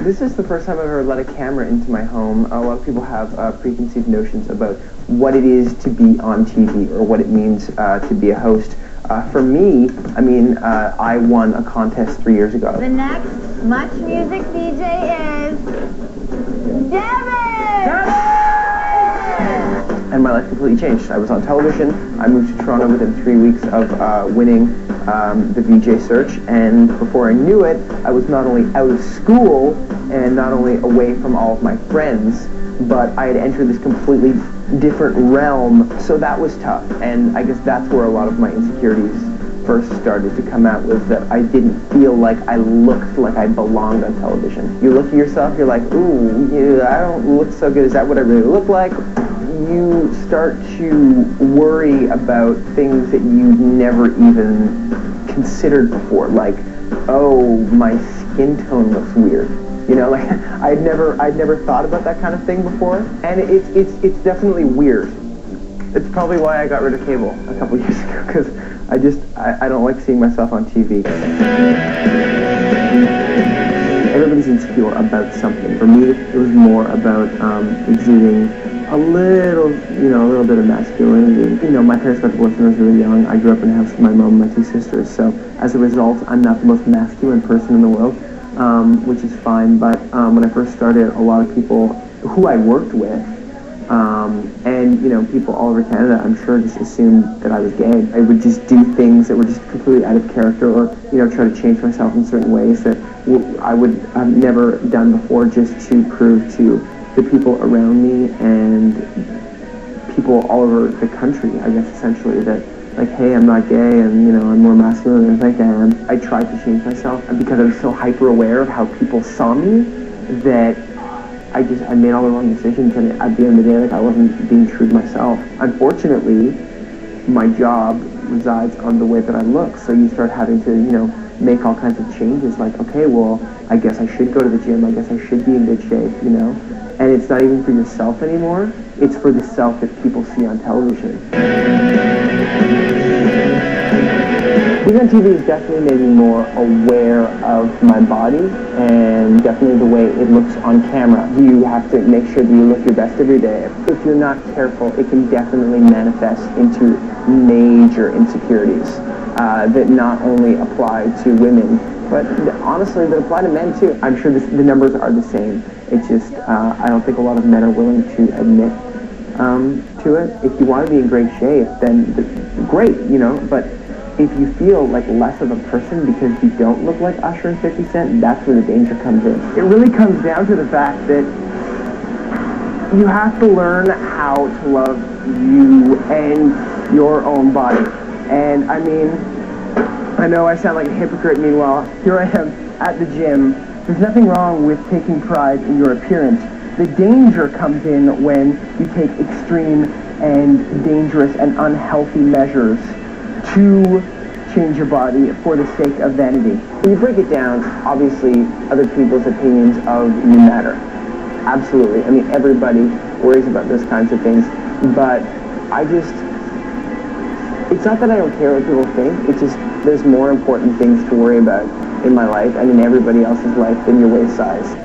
This is the first time I've ever let a camera into my home. A lot of people have preconceived notions about what it is to be on TV or what it means to be a host. For me, I mean, I won a contest 3 years ago. The next Much Music DJ is Devin! And my life completely changed. I was on television. I moved to Toronto within 3 weeks of winning the VJ search, and before I knew it, I was not only out of school and not only away from all of my friends, but I had entered this completely different realm, so that was tough. And I guess that's where a lot of my insecurities first started to come out, was that I didn't feel like I looked like I belonged on television. You look at yourself, you're like, ooh, I don't look so good. Is that what I really look like? You start to worry about things that you never even considered before, like, oh, my skin tone looks weird. You know, like I'd never thought about that kind of thing before, and it's definitely weird. It's probably why I got rid of cable a couple years ago, because I don't like seeing myself on TV. Everybody's insecure about something. For me, it was more about exuding a little bit of masculinity. You know, my parents got divorced when I was really young. I grew up in a house with my mom and my two sisters, so as a result, I'm not the most masculine person in the world. Which is fine, but when I first started, a lot of people who I worked with, and, you know, people all over Canada, I'm sure, just assumed that I was gay. I would just do things that were just completely out of character, or, you know, try to change myself in certain ways that I would have never done before, just to prove to the people around me and people all over the country, I guess, essentially, that, like, hey, I'm not gay, and, you know, I'm more masculine than I think I am. I tried to change myself, and because I was so hyper-aware of how people saw me, that I made all the wrong decisions, and at the end of the day, like, I wasn't being true to myself. Unfortunately, my job resides on the way that I look, so you start having to, you know, make all kinds of changes, like, okay, well, I guess I should go to the gym, I guess I should be in good shape, you know? And it's not even for yourself anymore, it's for the self that people see on television. Being on TV has definitely made me more aware of my body, and definitely the way it looks on camera. You have to make sure that you look your best every day. If you're not careful, it can definitely manifest into major insecurities that not only apply to women, but honestly, that apply to men too. I'm sure the numbers are the same. It's just, I don't think a lot of men are willing to admit to it. If you want to be in great shape, then great, you know, but if you feel like less of a person because you don't look like Usher and 50 Cent, that's where the danger comes in. It really comes down to the fact that you have to learn how to love you and your own body. And I mean, I know I sound like a hypocrite, meanwhile, here I am at the gym. There's nothing wrong with taking pride in your appearance. The danger comes in when you take extreme and dangerous and unhealthy measures to change your body for the sake of vanity. When you break it down, obviously other people's opinions of you matter. Absolutely. I mean, everybody worries about those kinds of things, but it's not that I don't care what people think, it's just there's more important things to worry about in my life and in everybody else's life than your waist size.